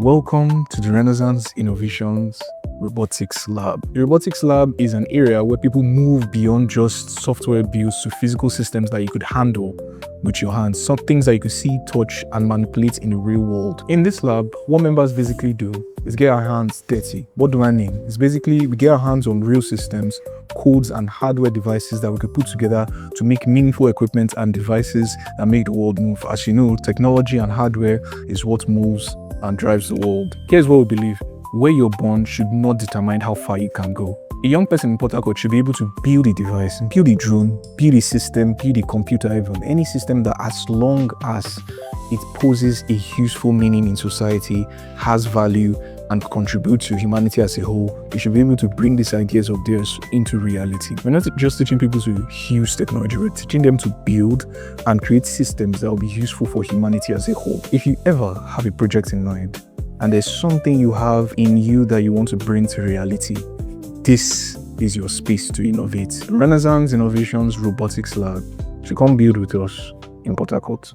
Welcome to the Renaissance Innovations Robotics Lab. The Robotics Lab is an area where people move beyond just software builds to physical systems that you could handle with your hands, some things that you could see, touch, and manipulate in the real world. In this lab, what members basically do is get our hands dirty. What do I mean? It's basically we get our hands on real systems, codes, and hardware devices that we could put together to make meaningful equipment and devices that make the world move. As you know, technology and hardware is what moves and drives the world. Here's what we believe. Where you're born should not determine how far you can go. A young person in Port Harcourt should be able to build a device, build a drone, build a system, build a computer, even any system that as long as it poses a useful meaning in society, has value, and contributes to humanity as a whole, we should be able to bring these ideas of theirs into reality. We're not just teaching people to use technology, we're teaching them to build and create systems that will be useful for humanity as a whole. If you ever have a project in mind, and there's something you have in you that you want to bring to reality, this is your space to innovate. Renaissance Innovations Robotics Lab. So come build with us in Port Harcourt.